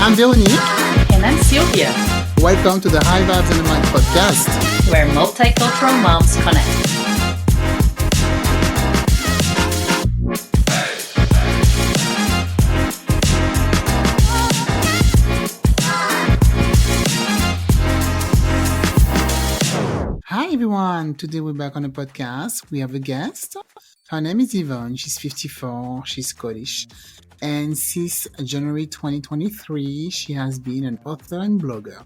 I'm Veronique. And I'm Sylvia. Welcome to the High Vibes and the Mind podcast, where multicultural moms connect. Hi everyone, today we're back on the podcast. We have a guest. Her name is Yvonne. She's 54, she's Scottish. And since January 2023, she has been an author and blogger.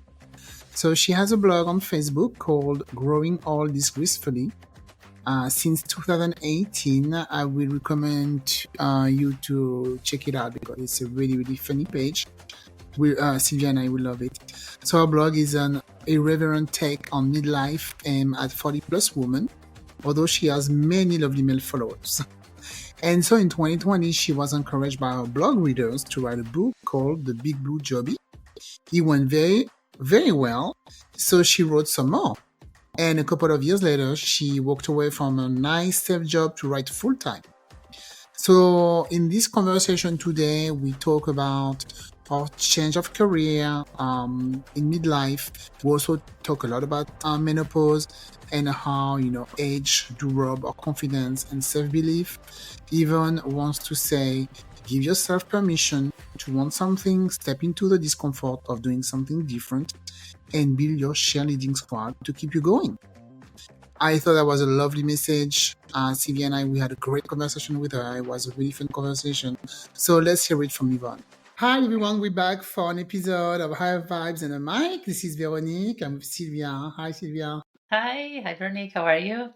So she has a blog on Facebook called Growing Old Disgracefully. Since 2018, I will recommend you to check it out because it's a really, really funny page. Sylvia and I will love it. So her blog is an irreverent take on midlife aimed at 40-plus women, although she has many lovely male followers. And so in 2020, she was encouraged by her blog readers to write a book called The Big Blue Jobby. It went very, very well, so she wrote some more. And a couple of years later, she walked away from a nice safe job to write full-time. So in this conversation today, we talk about our change of career in midlife. We also talk a lot about menopause and how, age do rob our confidence and self-belief. Yvonne wants to say, give yourself permission to want something, step into the discomfort of doing something different, and build your cheerleading squad to keep you going. I thought that was a lovely message. Sylvia and I, we had a great conversation with her. It was a really fun conversation. So let's hear it from Yvonne. Hi everyone, we're back for an episode of High Vibes and a Mic. This is Veronique. I'm with Sylvia. Hi Sylvia. Hi Veronique. How are you?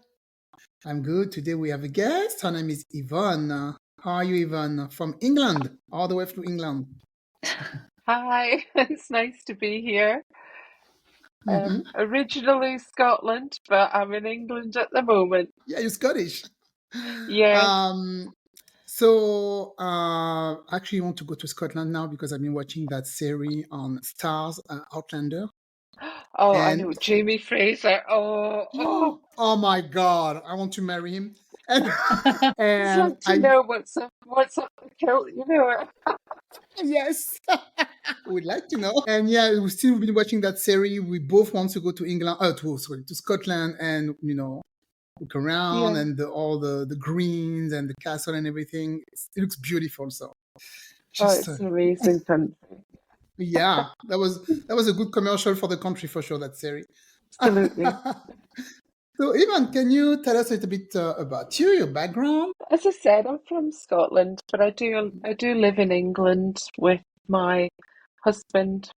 I'm good. Today we have a guest. Her name is Yvonne. How are you, Yvonne? From England, all the way through England. Hi, it's nice to be here. Originally Scotland, but I'm in England at the moment. Yeah, you're Scottish. Yes. So actually, I want to go to Scotland now because I've been watching that series on Stars, Outlander. Oh, I know Jamie Fraser. Oh my God, I want to marry him. And Just want to know what's up the kilt, Yes, we'd like to know. And yeah, we've still been watching that series. We both want to go to England, to Scotland, and look around and all the greens and the castle and everything. It looks beautiful. So it's an amazing country. Yeah, that was a good commercial for the country for sure, that series. Absolutely. So Yvonne, can you tell us a little bit about you, your background? As I said, I'm from Scotland, but I do live in England with my husband,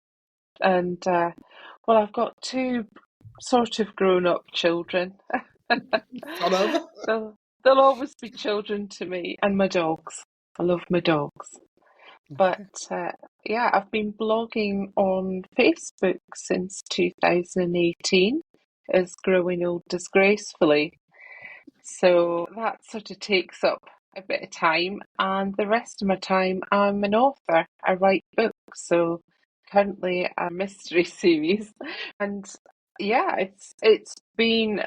and I've got two sort of grown-up children. Sort of. They'll always be children to me, and my dogs. I love my dogs. But I've been blogging on Facebook since 2018 as Growing Old Disgracefully. So that sort of takes up a bit of time, and the rest of my time I'm an author. I write books, so currently a mystery series. And it's been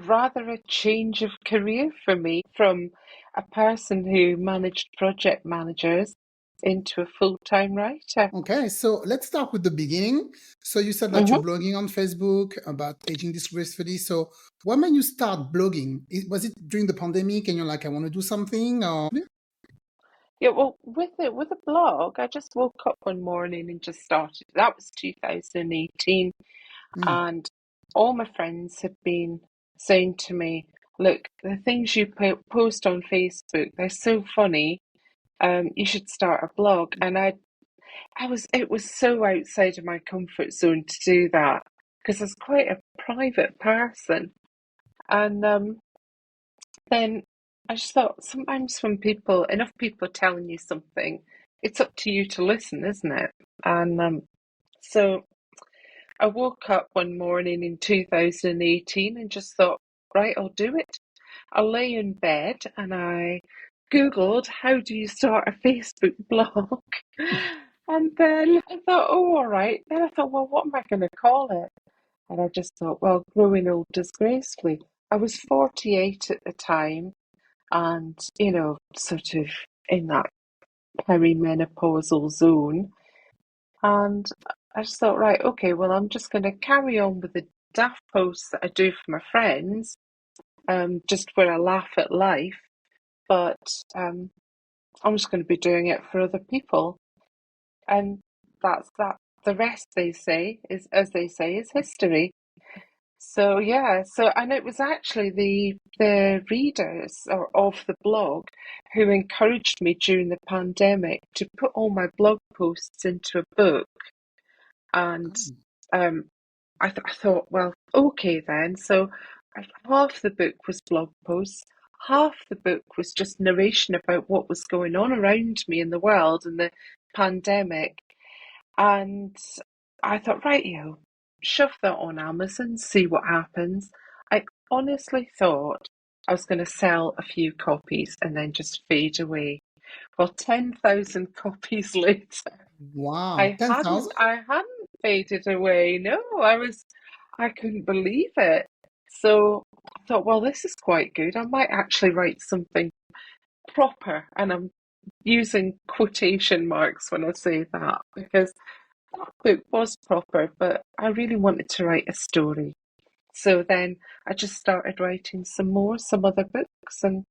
rather a change of career for me from a person who managed project managers into a full-time writer. Okay, so let's start with the beginning. So you said that you're blogging on Facebook about aging disgracefully. So when made you start blogging? Was it during the pandemic and you're like, I want to do something? Or Yeah, well, with a blog, I just woke up one morning and just started. That was 2018, and all my friends had been saying to me, "Look, the things you post on Facebook, they're so funny. You should start a blog." And it was so outside of my comfort zone to do that because I was quite a private person. And then I just thought sometimes when enough people are telling you something, it's up to you to listen, isn't it? And so I woke up one morning in 2018 and just thought, right, I'll do it. I lay in bed and I Googled how do you start a Facebook blog? And then I thought, oh, all right. Then I thought, well, what am I going to call it? And I just thought, well, Growing Old Disgracefully. I was 48 at the time and, sort of in that perimenopausal zone. And I just thought, right, okay, well, I'm just going to carry on with the daft posts that I do for my friends, just where I laugh at life, but I'm just going to be doing it for other people. And that's that. The rest, they say, is, as they say, is history. So yeah, so and it was actually the readers of the blog who encouraged me during the pandemic to put all my blog posts into a book. And Oh, um, I thought, well, okay then. So half the book was blog posts, half the book was just narration about what was going on around me in the world and the pandemic. And I thought, right, shove that on Amazon, see what happens. I honestly thought I was going to sell a few copies and then just fade away. Well, 10,000 copies later, wow. I hadn't 10,000? I hadn't faded away. No, I couldn't believe it. So I thought, well, this is quite good. I might actually write something proper, and I'm using quotation marks when I say that because that book was proper, but I really wanted to write a story. So then I just started writing some other books, and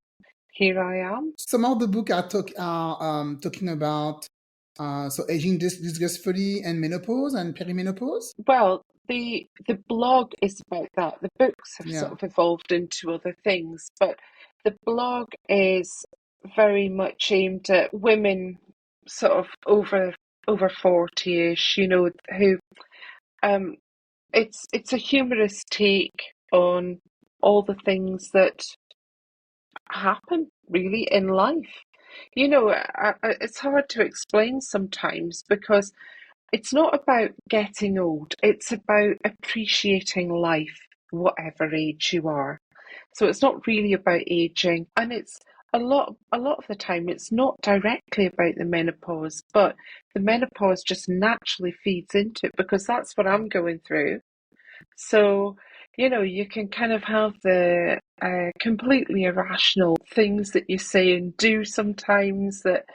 here I am. Some of the book are talking about so aging disgracefully and menopause and perimenopause. Well, the blog is about that. The books have sort Yeah. of evolved into other things, but the blog is very much aimed at women sort of over 40-ish, who um it's a humorous take on all the things that happen really in life. It's hard to explain sometimes because it's not about getting old, it's about appreciating life, whatever age you are. So it's not really about aging, and it's a lot of the time it's not directly about the menopause, but the menopause just naturally feeds into it because that's what I'm going through. So, you can kind of have the completely irrational things that you say and do sometimes that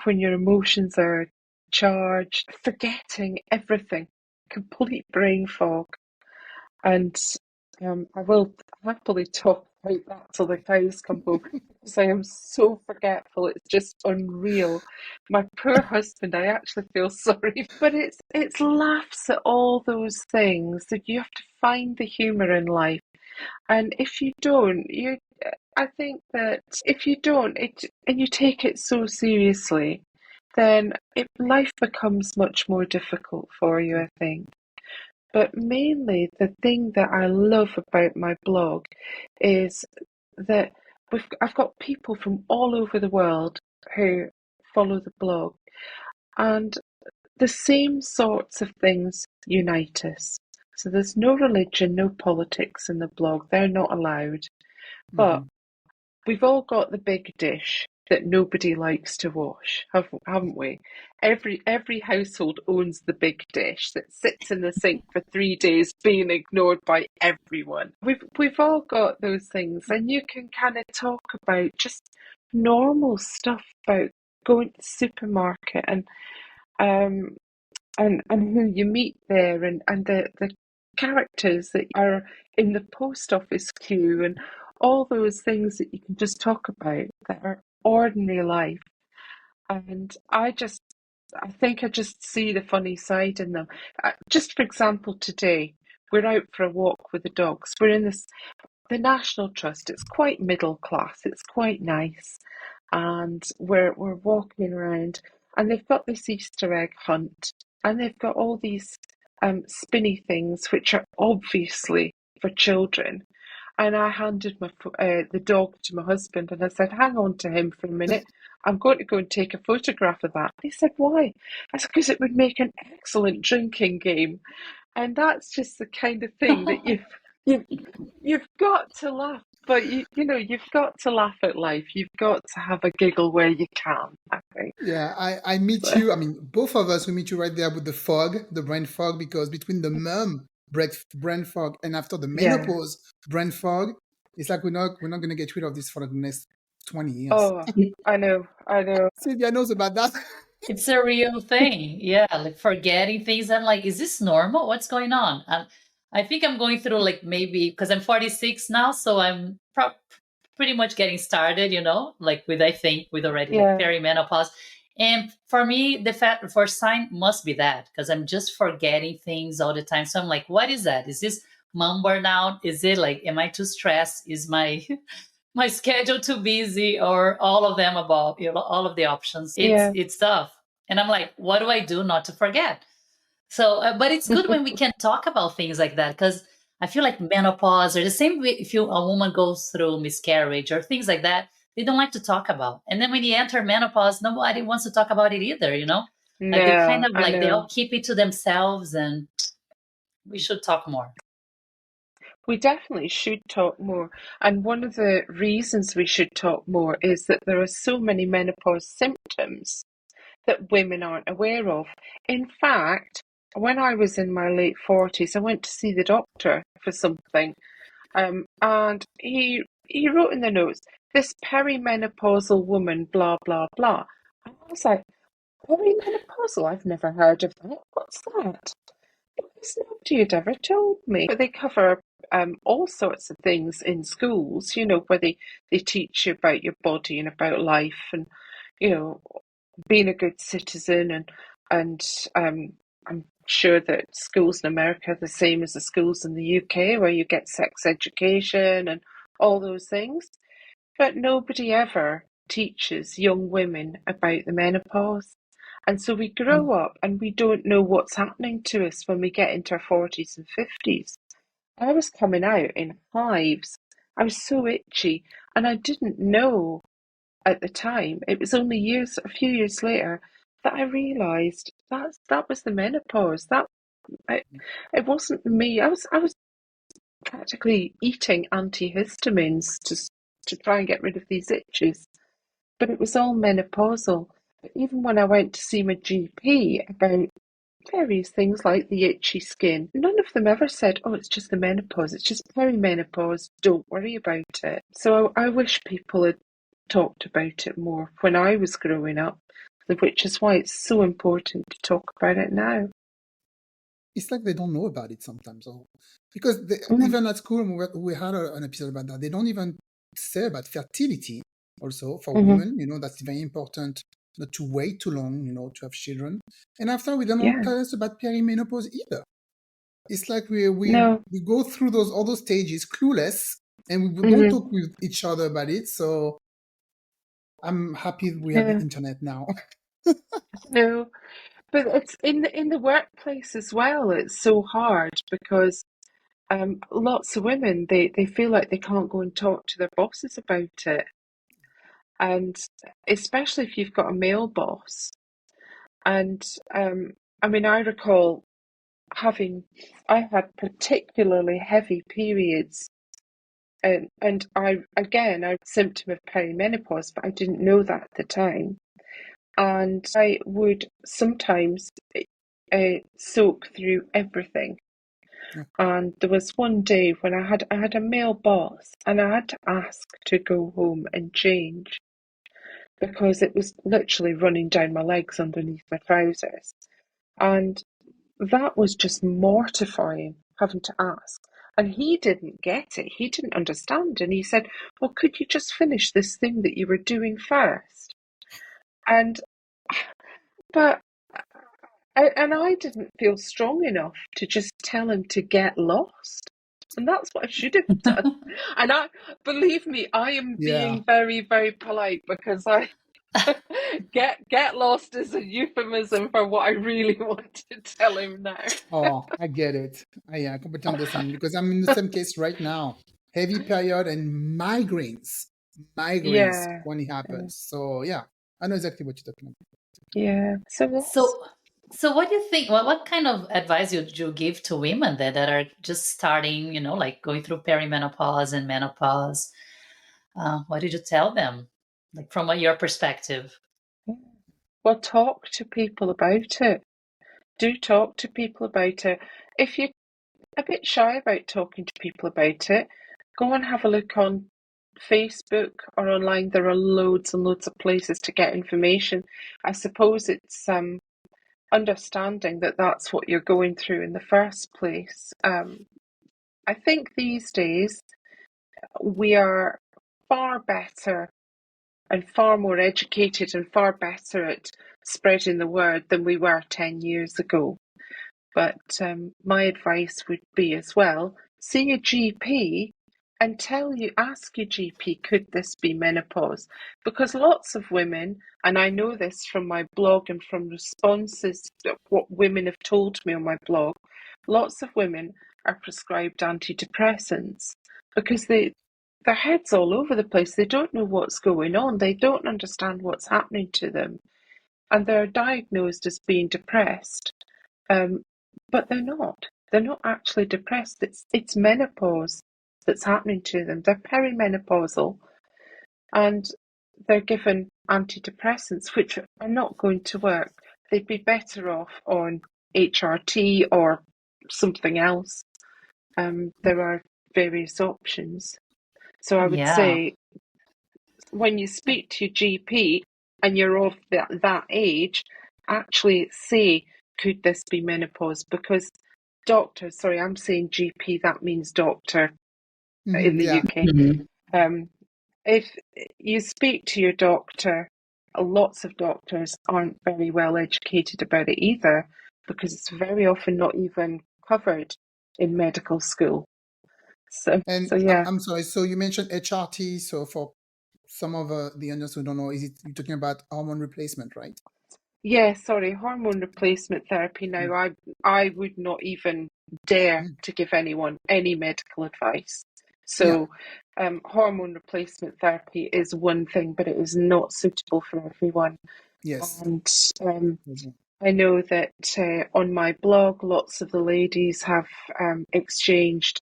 when your emotions are charged, forgetting everything, complete brain fog. And I will happily talk about that till the cows come home because I am so forgetful. It's just unreal. My poor husband, I actually feel sorry, but it's laughs at all those things that you have to find the humour in life. And if you don't, I think that if you don't, and you take it so seriously, then life becomes much more difficult for you, I think. But mainly, the thing that I love about my blog is that I've got people from all over the world who follow the blog, and the same sorts of things unite us. So there's no religion, no politics in the blog. They're not allowed. But Hmm. we've all got the big dish that nobody likes to wash, haven't we? Every household owns the big dish that sits in the sink for 3 days, being ignored by everyone. We've all got those things, and you can kind of talk about just normal stuff about going to the supermarket um and who you meet there and the characters that are in the post office queue and all those things that you can just talk about that are ordinary life. And I think I just see the funny side in them. Just for example, today we're out for a walk with the dogs. We're in the National Trust. It's quite middle class. It's quite nice, and we're walking around, and they've got this Easter egg hunt, and they've got all these spinny things which are obviously for children. And I handed the dog to my husband, and I said, "Hang on to him for a minute. I'm going to go and take a photograph of that." He said, "Why?" I said, "Because it would make an excellent drinking game." And that's just the kind of thing that you've you've got to laugh, but you've got to laugh at life. You've got to have a giggle where you can, I think. Yeah, I meet So, you. I mean, both of us, we meet you right there with the fog, the brain fog, because between the brain fog and after the yeah. menopause brain fog, it's like we're not gonna get rid of this for the next 20 years. Oh, I know. Sylvia knows about that. It's a real thing. Yeah, like forgetting things. I'm like, is this normal? What's going on? I think I'm going through like maybe because I'm 46 now, so I'm pretty much getting started, like with I think with already like Yeah. perimenopause. And for me, the fact for sign must be that because I'm just forgetting things all the time. So I'm like, what is that? Is this mom burnout? Is it like, am I too stressed? Is my my schedule too busy or all of them about all of the options Yeah. it's tough and I'm like what do I do not to forget so but it's good when we can talk about things like that because I feel like menopause or the same way if a woman goes through miscarriage or things like that they don't like to talk about and then when you enter menopause nobody wants to talk about it either like they kind No, of I like they know. all keep it to themselves and we should talk more. We definitely should talk more. And one of the reasons we should talk more is that there are so many menopause symptoms that women aren't aware of. In fact, when I was in my late 40s, I went to see the doctor for something, and he wrote in the notes, this perimenopausal woman, blah, blah, blah. And I was like, perimenopausal? I've never heard of that. What's that? Because nobody had ever told me. But they cover all sorts of things in schools, where they teach you about your body and about life and, you know, being a good citizen and I'm sure that schools in America are the same as the schools in the UK where you get sex education and all those things. But nobody ever teaches young women about the menopause. And so we Mm. grow up and we don't know what's happening to us when we get into our 40s and 50s. I was coming out in hives. I was so itchy and I didn't know at the time. It was only a few years later, that I realised that was the menopause. I, it wasn't me. I was practically eating antihistamines to try and get rid of these itches, but it was all menopausal. But even when I went to see my GP about various things like the itchy skin, none of them ever said, "Oh, it's just the menopause. It's just perimenopause. Don't worry about it." So I wish people had talked about it more when I was growing up, which is why it's so important to talk about it now. It's like they don't know about it sometimes, because Mm, even at school we had an episode about that. They don't even say about fertility. Also for hmm. women, that's very important. Not to wait too long, to have children. And after we don't Yeah. tell us about perimenopause either. It's like No. we go through all those stages clueless, and we don't Hmm. talk with each other about it. So I'm happy we have the Yeah. internet now. No. But it's in the workplace as well. It's so hard because lots of women they feel like they can't go and talk to their bosses about it, and especially if you've got a male boss. And I mean, I recall having I had particularly heavy periods, and I symptom of perimenopause, but I didn't know that at the time. And I would sometimes soak through everything. Yeah. And there was one day when I had a male boss and I had to ask to go home and change because it was literally running down my legs underneath my trousers. And that was just mortifying having to ask. And he didn't get it. He didn't understand. And he said, "Well, could you just finish this thing that you were doing first?" And but and I didn't feel strong enough to just tell him to get lost. And that's what I should have done. And believe me, I am Yeah. being very, very polite because I get lost is a euphemism for what I really want to tell him now. Oh, I get it. I completely understand because I'm in the same case right now. Heavy period and migraines Yeah, when it happens. So yeah, I know exactly what you're talking about. yeah. So yes. So, so what do you think? What kind of advice would you give to women that are just starting, like going through perimenopause and menopause? What did you tell them, like from your perspective? Well, talk to people about it. Do talk to people about it. If you're a bit shy about talking to people about it, go and have a look on Facebook or online, there are loads and loads of places to get information. I suppose it's understanding that that's what you're going through in the first place. I think these days we are far better and far more educated and far better at spreading the word than we were 10 years ago. But my advice would be as well, see a GP and ask your GP, could this be menopause? Because lots of women, and I know this from my blog and from responses to what women have told me on my blog, lots of women are prescribed antidepressants because their head's all over the place. They don't know what's going on. They don't understand what's happening to them. And they're diagnosed as being depressed. But they're not. They're not actually depressed. It's menopause that's happening to them. They're perimenopausal and they're given antidepressants, which are not going to work. They'd be better off on HRT or something else. There are various options. So I would Yeah. say when you speak to your GP and you're of that age, actually say, could this be menopause? Because doctors, sorry, I'm saying GP, that means doctor in the Yeah. UK. If you speak to your doctor, lots of doctors aren't very well educated about it either, because it's very often not even covered in medical school. So And yeah. I'm sorry. So you mentioned HRT. So for some of the others who don't know, you're talking about hormone replacement, right? Yeah, sorry, hormone replacement therapy. Mm, Now, I would not even dare mm. to give anyone any medical advice. Yeah. So, hormone replacement therapy is one thing, but it is not suitable for everyone. Yes. And Mhm. I know that on my blog, lots of the ladies have exchanged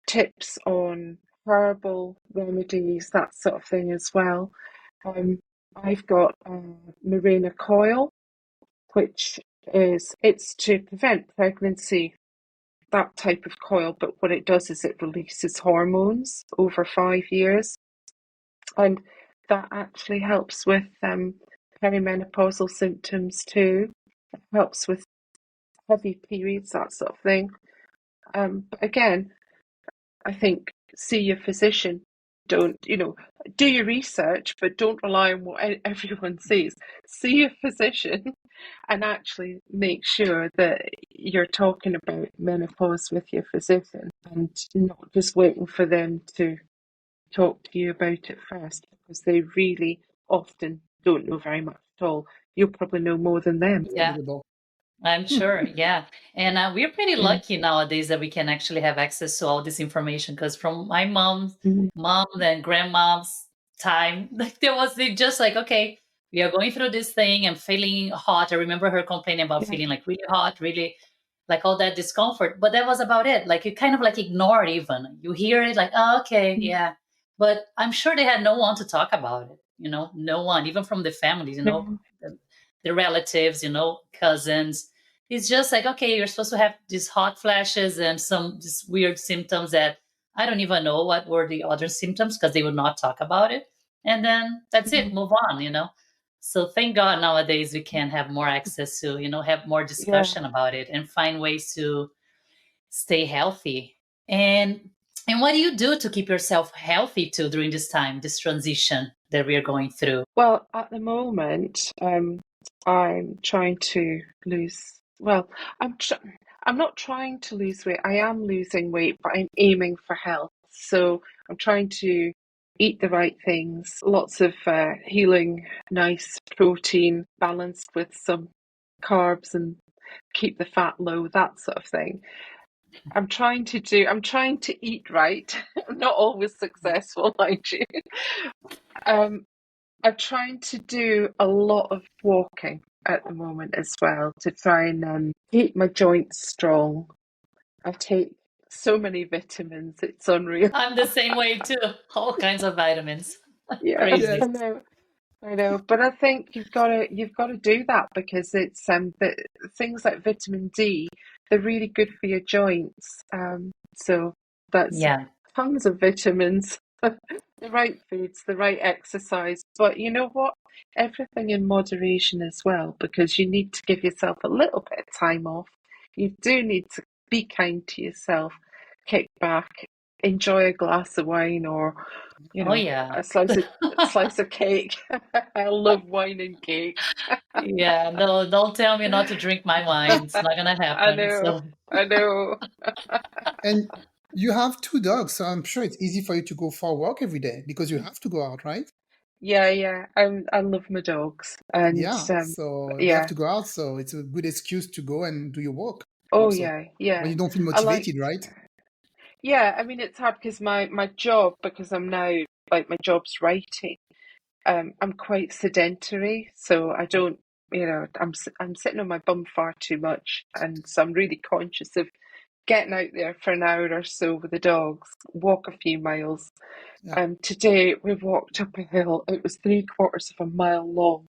tips on herbal remedies, that sort of thing as well. I've got Mirena coil, which it's to prevent pregnancy, that type of coil, but what it does is it releases hormones over 5 years, and that actually helps with perimenopausal symptoms too. It helps with heavy periods, that sort of thing. But again, I think see your physician. Don't, do your research, but don't rely on what everyone says. See your physician and actually make sure that you're talking about menopause with your physician and not just waiting for them to talk to you about it first, because they really often don't know very much at all. You'll probably know more than them. Yeah. Unbelievable. I'm sure, yeah. And we're pretty Mm, lucky nowadays that we can actually have access to all this information because from my mm, mom and grandma's time, like they just like, okay, we are going through this thing and feeling hot. I remember her complaining about yeah, feeling like really hot, really like all that discomfort, but that was about it. Like you kind of like ignore it even. You hear it like, oh, okay, mm, yeah. But I'm sure they had no one to talk about it, no one, even from the families, no, the relatives, cousins. It's just like, okay, you're supposed to have these hot flashes and some these weird symptoms that I don't even know what were the other symptoms because they would not talk about it. And then that's it, mm, move on. So thank God nowadays we can have more access to, have more yeah. discussion about it and find ways to stay healthy. And what do you do to keep yourself healthy too during this time, this transition that we are going through? Well, at the moment, I'm trying to lose. Well, I'm not trying to lose weight. I am losing weight, but I'm aiming for health. So I'm trying to eat the right things, lots of healing, nice protein balanced with some carbs and keep the fat low, that sort of thing. I'm trying to eat right. I'm not always successful, mind you. Um, I'm trying to do a lot of walking at the moment as well to try and keep my joints strong. I take so many vitamins, it's unreal. I'm the same way too. All kinds of vitamins. Yeah, Crazy. Yes. I know, but I think you've got to do that because it's things like vitamin D, they're really good for your joints. So that's Yeah. tons of vitamins. The right foods, the right exercise. But you know what? Everything in moderation as well, because you need to give yourself a little bit of time off. You do need to be kind to yourself, kick back, enjoy a glass of wine or, Oh yeah. a slice of cake. I love wine and cake. Yeah, no, don't tell me not to drink my wine. It's not gonna I happen. know, So I know. And you have two dogs, so I'm sure it's easy for you to go for a walk every day because you have to go out, right? Yeah, yeah. I love my dogs, and Yeah, so they have yeah. to go out, so it's a good excuse to go and do your walk Oh also yeah, when yeah. you don't feel I like. motivated, right? Yeah, I mean it's hard because my job, because I'm now like my job's writing. I'm quite sedentary, so I don't. I'm sitting on my bum far too much, and so I'm really conscious of getting out there for an hour or so with the dogs, walk a few miles. Yeah. Today we walked up a hill. It was 3/4 of a mile long,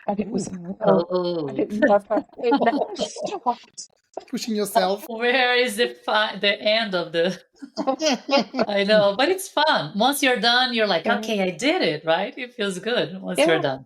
and it was Ooh, a hill, and oh, it never stopped. pushing yourself. where is the end of the I know, but it's fun. Once you're done, you're like, Yeah, okay, I did it, right? It feels good once you're yeah, done.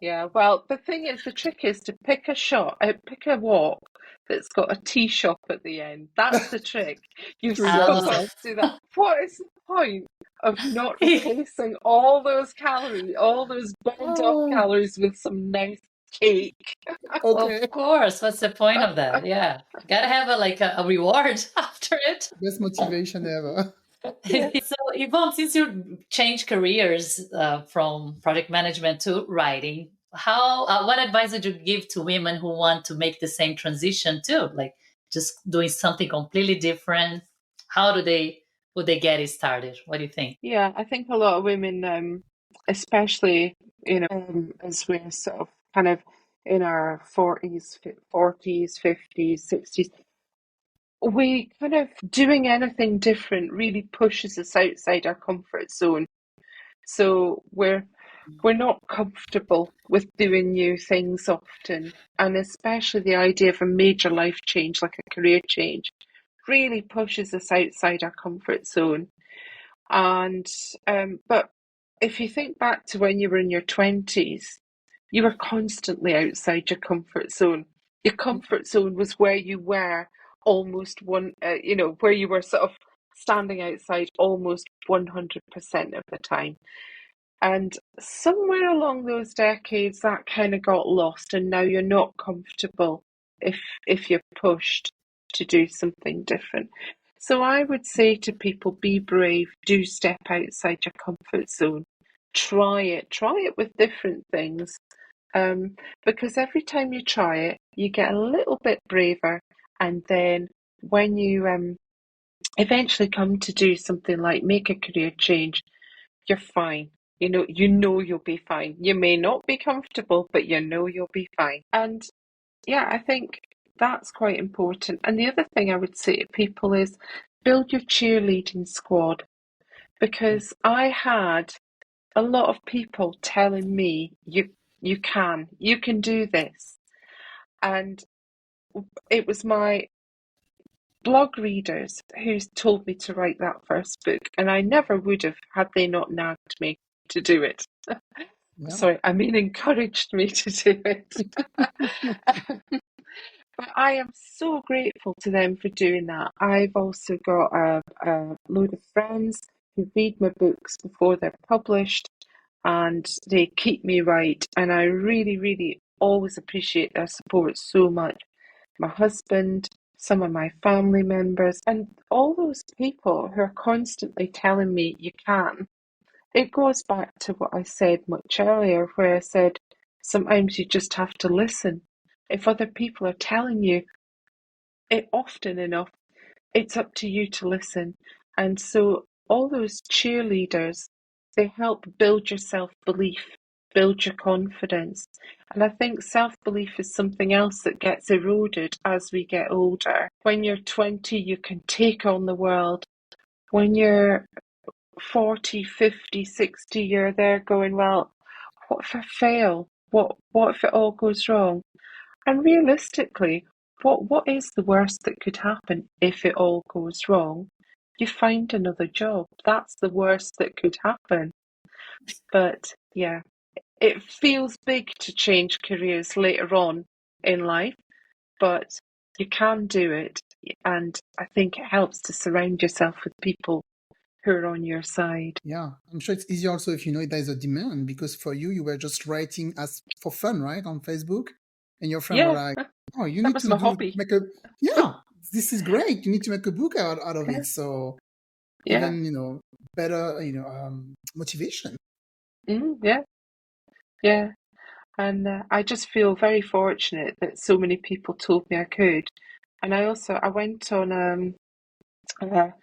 yeah. Well, the thing is, the trick is to pick a walk that's got a tea shop at the end. That's the trick. You've To reward still got Oh, yourself. to do that. What is the point of not replacing all those calories, all those burned off Oh, calories with some nice cake? okay. of course. What's the point of that? Yeah. Gotta have a reward after it. Best motivation ever. Yeah. So, Yvonne, since you changed careers from project management to writing, what advice would you give to women who want to make the same transition too? Like just doing something completely different. How would they get it started? What do you think? Yeah, I think a lot of women, especially, as we're sort of kind of in our 40s, 50s, 60s, we kind of doing anything different really pushes us outside our comfort zone. So we're not comfortable with doing new things often, and especially the idea of a major life change like a career change really pushes us outside our comfort zone. And but if you think back to when you were in your 20s, you were constantly outside your comfort zone. Your comfort zone was where you were almost where you were sort of standing outside almost 100% of the time. And somewhere along those decades, that kind of got lost, and now you're not comfortable if you're pushed to do something different. So I would say to people, be brave, do step outside your comfort zone. Try it with different things. Um, because every time you try it, you get a little bit braver, and then when you eventually come to do something like make a career change, you're fine. You know you'll be fine. You may not be comfortable, but you know you'll be fine. And yeah, I think that's quite important. And the other thing I would say to people is build your cheerleading squad, because I had a lot of people telling me you can do this. And it was my blog readers who told me to write that first book, and I never would have had they not nagged me to do it. Yeah. Sorry, I mean encouraged me to do it. But I am so grateful to them for doing that. I've also got a load of friends who read my books before they're published, and they keep me right. And I really, really always appreciate their support so much. My husband, some of my family members, and all those people who are constantly telling me you can. It goes back to what I said much earlier, where I said sometimes you just have to listen. If other people are telling you it often enough, it's up to you to listen. And so all those cheerleaders, they help build your self-belief, build your confidence. And I think self-belief is something else that gets eroded as we get older. When you're 20, you can take on the world. When you're 40, 50, 60, you're there going, well, what if I fail? What if it all goes wrong? And realistically, what is the worst that could happen if it all goes wrong? you find another job. That's the worst that could happen. But yeah, it feels big to change careers later on in life, but you can do it. And I think it helps to surround yourself with people who are on your side. Yeah, I'm sure it's easier also if you know there's a demand, because for you, you were just writing as for fun, right, on Facebook, and your friend were Yeah, like, "Oh, you that need was to my do hobby. make a yeah, this is great. You need to make a book out of Yeah, it." So yeah, even better motivation. yeah, yeah. And I just feel very fortunate that so many people told me I could. And I went on a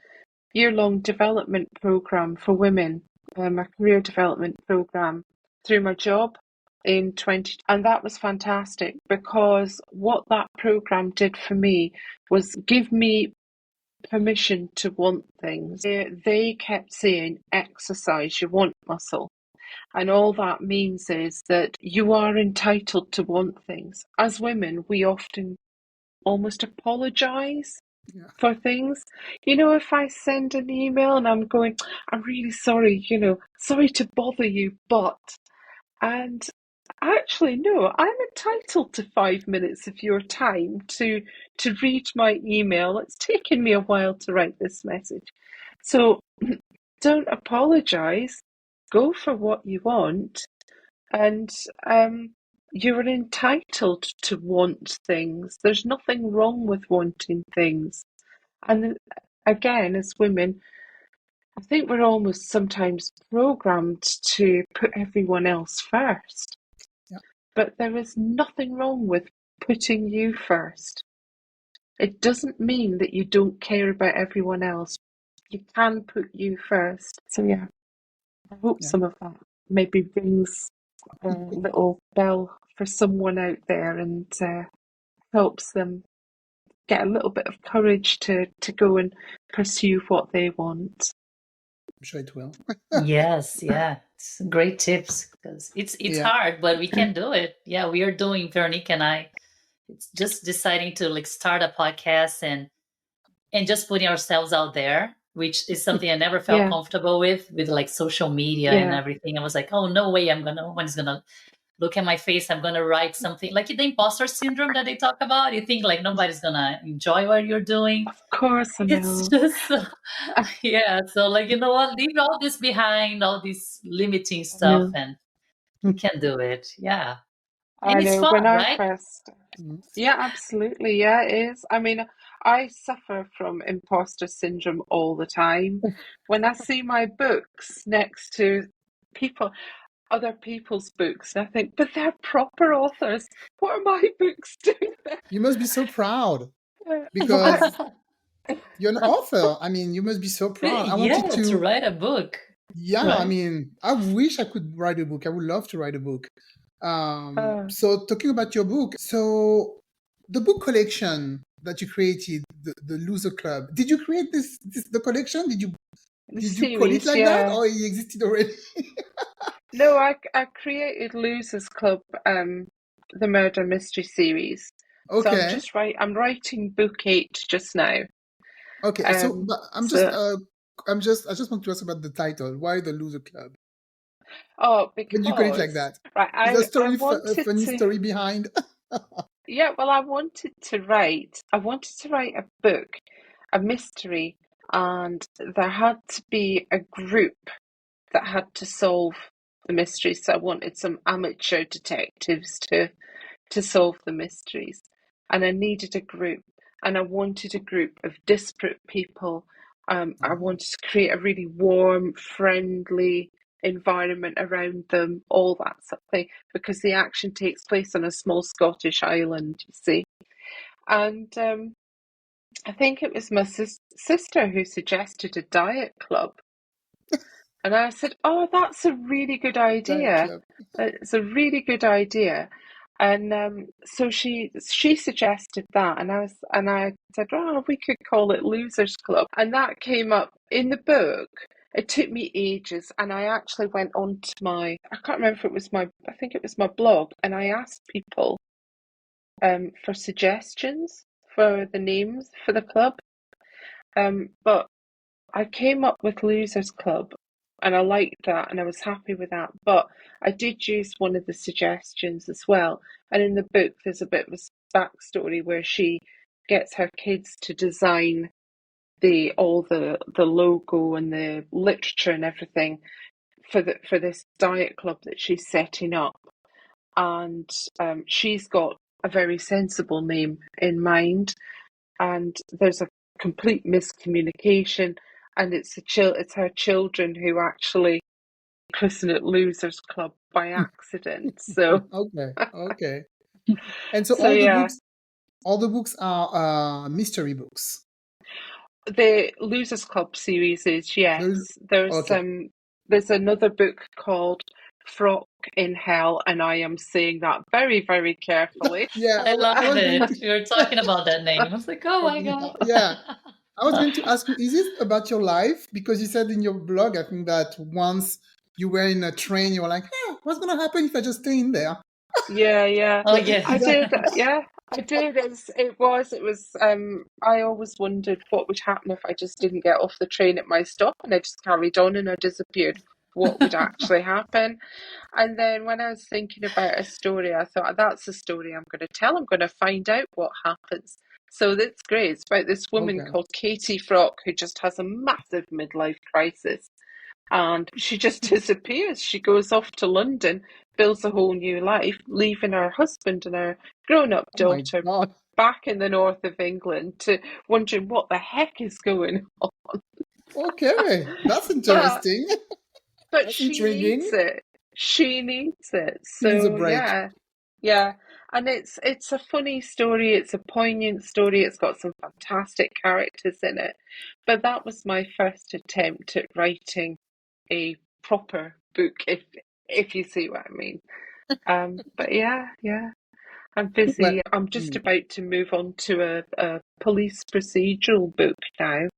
year-long development program for women, a career development program through my job in 20, and that was fantastic because what that program did for me was give me permission to want things. They kept saying, exercise, you want muscle. And all that means is that you are entitled to want things. As women, we often almost apologize Yeah, for things. If I send an email and I'm going, I'm really sorry, sorry to bother you, but, and actually, no, I'm entitled to 5 minutes of your time to read my email. It's taken me a while to write this message. So don't apologize. Go for what you want. And you're entitled to want things. There's nothing wrong with wanting things. And again, as women, I think we're almost sometimes programmed to put everyone else first. yeah, But there is nothing wrong with putting you first. It doesn't mean that you don't care about everyone else. You can put you first. So, yeah, I hope yeah. some of that maybe rings a little bell for someone out there and helps them get a little bit of courage to go and pursue what they want. I'm sure it will. Yes, yeah. It's great tips because it's Yeah, hard, but we can do it. Yeah, we are doing, Veronique and I. It's just deciding to like start a podcast and just putting ourselves out there, which is something I never felt Yeah, comfortable with like social media and yeah, everything. I was like, oh no way, no one's gonna look at my face. I'm gonna write something like the imposter syndrome that they talk about. You think like nobody's gonna enjoy what you're doing. of course I It's know. just yeah. So like you know what, leave all this behind, all this limiting I stuff, know. and you can do it. Yeah, and I it's know. fun, When I right? first, Mhm. yeah, absolutely. Yeah, it is. I mean, I suffer from imposter syndrome all the time. When I see my books next to people, other people's books, and I think, but they're proper authors. What are my books doing You must be so proud there? I, because you're an author. I mean, you must be so proud. I wanted Yeah, to to. write a book, Yeah, I right? mean, I wish I could write a book. I would love to write a book. uh, So talking about your book, so the book collection that you created, the Loser Club, did you create this the collection? the Did you call it series, like that, yeah. or it existed already? No, I created Losers Club, the murder mystery series. So Okay, I'm writing book 8 just now. okay. So, Um, but so I just want to ask about the title. Why the Loser Club? oh, When you call it like because that, right, is there I a wanted funny to, story behind? yeah, well, I wanted to write a book, a mystery, and there had to be a group that had to solve the mystery. So I wanted some amateur detectives to solve the mysteries. And I needed a group, and I wanted a group of disparate people. I Oh, wanted to create a really warm, friendly environment around them, all that sort of thing, because the action takes place on a small Scottish island, you see. And I think it was my sister who suggested a diet club. And I said, "Oh, that's a really good Diet idea. Club. It's a really good idea." And so she suggested that, and I said, "Oh, we could call it Losers Club." And that came up in the book. It took me ages, and I actually went on to I can't remember if it was I think it was my blog, and I asked people for suggestions for the names for the club. But I came up with Losers Club and I liked that and I was happy with that. But I did use one of the suggestions as well. And in the book, there's a bit of a backstory where she gets her kids to design all the logo and the literature and everything for this diet club that she's setting up. And she's got a very sensible name in mind, and there's a complete miscommunication, and it's her children who actually christen it Losers Club by accident. So Okay, okay. And so so yeah, all the books are mystery books. the Losers Club series is, So, yes. okay. There's another book called Frock in Hell, and I am saying that very, very carefully. Yeah, I I love was going it. to. We were talking about that name. I was like, oh my Fucking God. hell. Yeah, I was going to ask you, is it about your life? Because you said in your blog, I think that once you were in a train, you were like, what's going to happen if I just stay in there? Yeah, yeah. Oh, I yes. did, yeah. I did. It was, I always wondered what would happen if I just didn't get off the train at my stop and I just carried on and I disappeared. What would actually happen? And then when I was thinking about a story, I thought, that's the story I'm going to tell. I'm going to find out what happens. So that's great. It's about this woman Okay. called Katie Frock who just has a massive midlife crisis and she just disappears. She goes off to London, builds a whole new life, leaving her husband and her grown-up Oh my daughter God. back in the north of England to wondering what the heck is going on. Okay, that's But interesting. but That's she needs intriguing. it. She needs it. She needs a So break. yeah. Yeah. And it's a funny story, it's a poignant story, it's got some fantastic characters in it. But that was my first attempt at writing a proper book, if you see what I mean. But yeah, yeah. I'm Well, busy. I'm just mm, about to move on to a police procedural book now,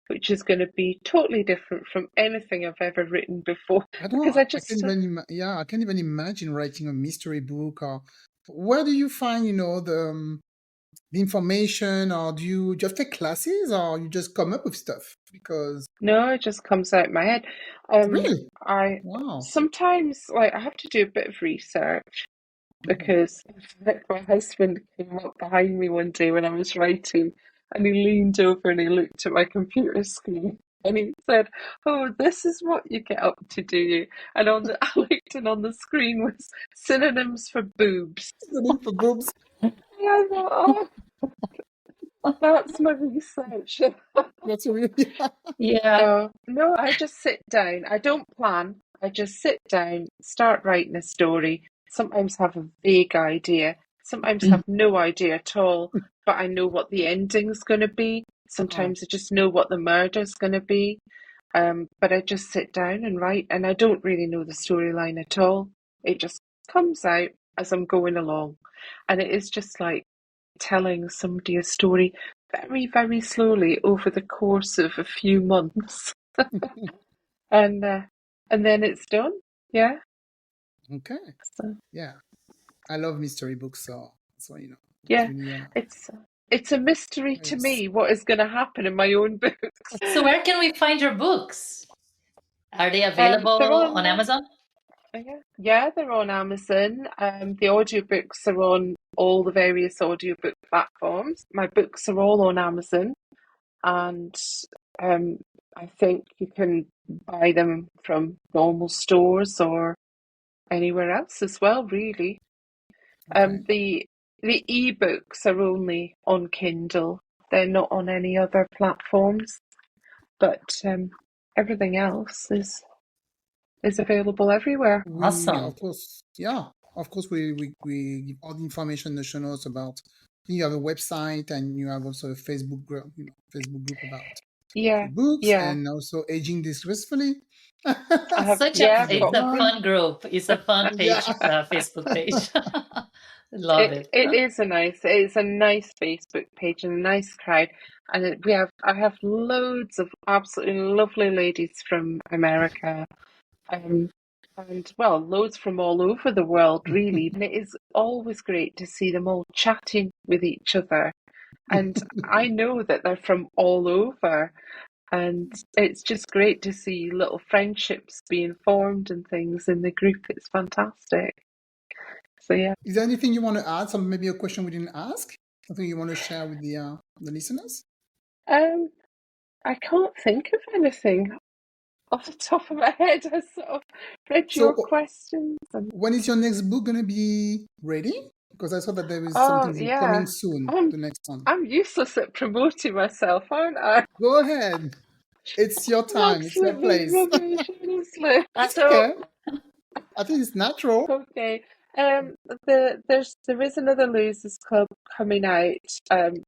which is going to be totally different from anything I've ever written before I don't. because I I can't just even. Yeah, I can't even imagine writing a mystery book. Or where do you find, the information, or do you have take classes, or you just come up with stuff? Because no, it just comes out my head. Um, really, I wow. sometimes like I have to do a bit of research Mhm. because my husband came up behind me one day when I was writing and he leaned over and he looked at my computer screen and he said, "Oh, this is what you get up to, do you?" And on the I looked and on the screen was synonyms for boobs. Studying for boobs. And I thought, oh, that's my research. That's really. Yeah. No, I just sit down. I don't plan. I just sit down, start writing a story. Sometimes have a vague idea. Sometimes have no idea at all, but I know what the ending's going to be. Oh, Sometimes I just know what the murder's going to be. But I just sit down and write, and I don't really know the storyline at all. It just comes out as I'm going along, and it is just like telling somebody a story very, very slowly over the course of a few months, and uh, and then it's done. Yeah. okay. So Yeah, I love mystery books, so it's yeah, really it's it's a mystery to nice. me what is going to happen in my own books. So where can we find your books? Are they They're available on on. Amazon? Yeah, they're on Amazon. The audiobooks are on all the various audiobook platforms. My books are all on Amazon, and um, I think you can buy them from normal stores or anywhere else as well, really. Okay. The ebooks are only on Kindle. They're not on any other platforms, but everything else is available everywhere. We, Awesome. of course, yeah, of course, we give all the information in the show notes about. You have a website and you have also a Facebook group about Yeah, your books yeah. and also aging disgracefully. I have, Such a yeah, I've it's got a Yvonne, fun group. It's a fun yeah, page, Facebook page. Love it. it's a nice Facebook page and a nice crowd. And I have loads of absolutely lovely ladies from America, um, and well, loads from all over the world, really. And it is always great to see them all chatting with each other. And I know that they're from all over. And it's just great to see little friendships being formed and things in the group. It's fantastic. So yeah. Is there anything you want to add? Some maybe a question we didn't ask? Something you want to share with the listeners? I can't think of anything off the top of my head. I sort of read your So questions and when is your next book going to be ready? Because I saw that there is oh something yeah. coming soon, I'm the next one. I'm useless at promoting myself, aren't I? Go ahead. It's your I'm time. It's your absolutely place. rubbish, honestly. It's So okay. I think it's natural. okay. There is another Losers Club coming out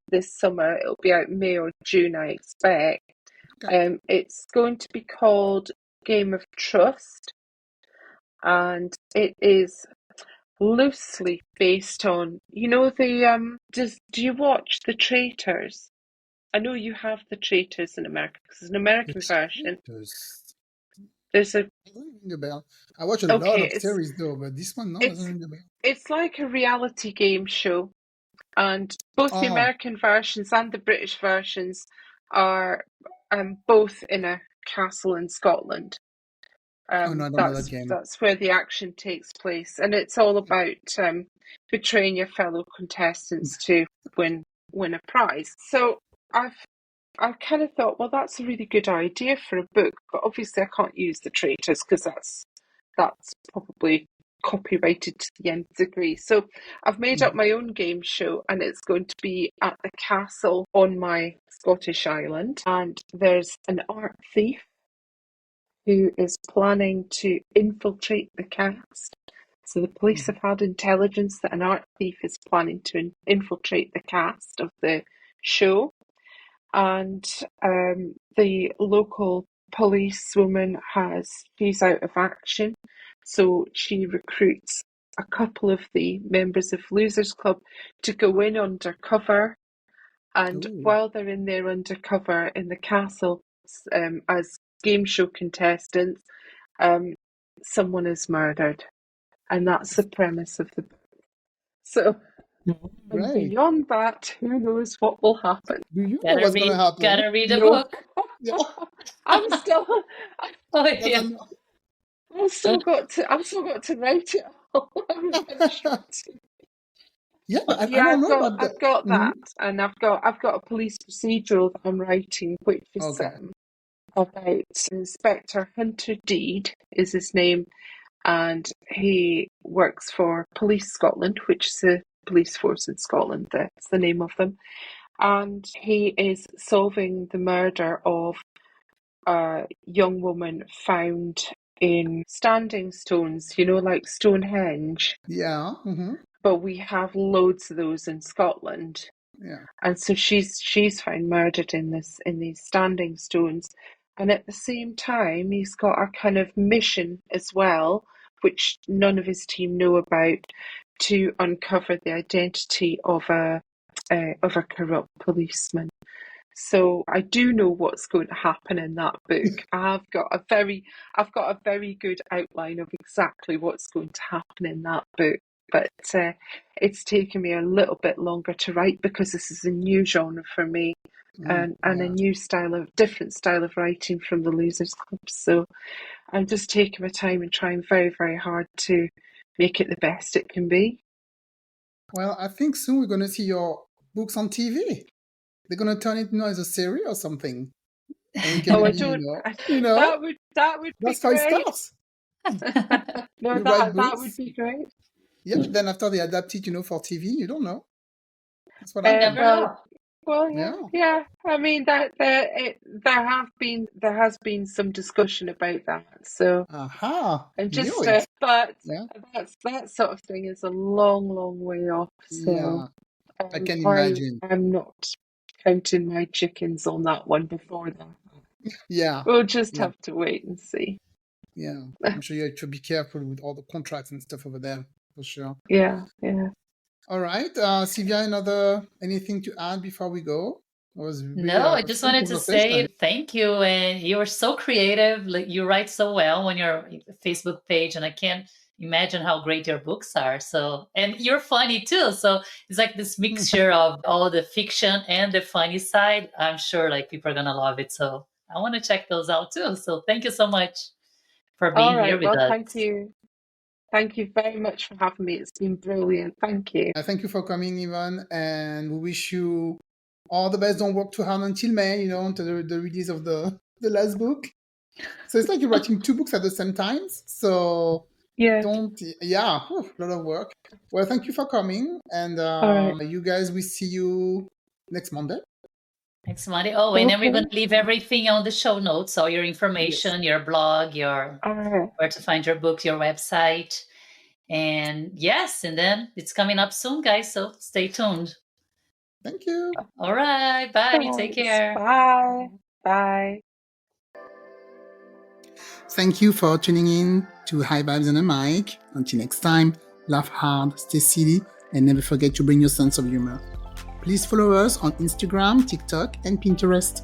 this summer. It'll be out May or June, I expect. Okay. It's going to be called Game of Trust, and it is loosely based on, do you watch The Traitors? I know you have The Traitors in America because there's an The American version. Traitors. There's a Doesn't ring a bell. I watch a lot okay, of series though, but this one no doesn't it's ring a bell. it's like a reality game show, and both the Oh, American versions and the British versions are both in a castle in Scotland. oh no, I don't know that That's game. that's where the action takes place, and it's all about betraying your fellow contestants to win a prize. So I've I kind of thought, well, that's a really good idea for a book, but obviously I can't use The Traitors because that's probably copyrighted to the nth degree. So I've made up my own game show, and it's going to be at the castle on my Scottish island, and there's an art thief who is planning to infiltrate the cast. So the police have had intelligence that an art thief is planning to infiltrate the cast of the show, and the local policewoman she's out of action, so she recruits a couple of the members of Losers Club to go in undercover, and Ooh, while they're in there undercover in the castle as game show contestants, someone is murdered, and that's the premise of the book. So, and great. beyond that, who knows what will happen? Do you know what's gonna happen? Gotta read a No, book. Yeah, I'm still, Oh yeah. doesn't. I've still got to write it all. I haven't finished writing. Yeah, but But I yeah, don't know about the. I've got Mhm. that, and I've got a police procedural that I'm writing, which is Okay. about Inspector Hunter Deed is his name, and he works for Police Scotland, which is a police force in Scotland. That's the name of them, and he is solving the murder of a young woman found in standing stones, like Stonehenge, Yeah. but we have loads of those in Scotland. Yeah. And so she's found murdered in these standing stones. And at the same time, he's got a kind of mission as well, which none of his team know about, to uncover the identity of a corrupt policeman. So I do know what's going to happen in that book. I've got a very good outline of exactly what's going to happen in that book. But it's taken me a little bit longer to write because this is a new genre for me, and a Yeah. different style of writing from the Losers Club. So I'm just taking my time and trying very, very hard to make it the best it can be. Well, I think soon we're gonna see your books on TV. They're gonna turn it, as a series or something, and we can Oh, I maybe, don't. know, That would be that's how it great. starts. No, You write that would books, be great. yeah, but then after they adapt it, for TV, you don't know. That's what You Uh, never happened. well, know. well, yeah, Yeah. yeah. I mean there has been some discussion about that. So Aha. I'm Knew just, it. but Yeah. that sort of thing is a long, long way off. So Yeah. I can I imagine. am not counting my chickens on that one before that. Yeah. We'll just Yeah. have to wait and see. Yeah. I'm sure you have to be careful with all the contracts and stuff over there, for sure. Yeah, yeah. All right. Sylvia, anything to add before we go? It was really No, I a just fun wanted to say conversation. thank you. And you are so creative. Like you write so well on your Facebook page, and I can't imagine how great your books are. So, and you're funny too. So it's like this mixture of all the fiction and the funny side. I'm sure like people are gonna love it. So I want to check those out too. So thank you so much for All being here right. with Well, us. thank you. Thank you very much for having me. It's been brilliant. Thank you. Thank you for coming, Yvonne, and we wish you all the best. Don't work too hard until May, until the release of the last book. So it's like you're writing 2 books at the same time. So Yeah. a lot of work. Well, thank you for coming, and right. you guys, we see you next Monday. Next Monday. Oh, and then we're Okay. going to leave everything on the show notes. All your information, your blog, All right. where to find your books, your website. And yes, and then it's coming up soon, guys. So stay tuned. Thank you. All right. Bye. Take Thanks. care. Bye. Bye. Thank you for tuning in to High Vibes and a Mic. Until next time, laugh hard, stay silly, and never forget to bring your sense of humor. Please follow us on Instagram, TikTok, and Pinterest.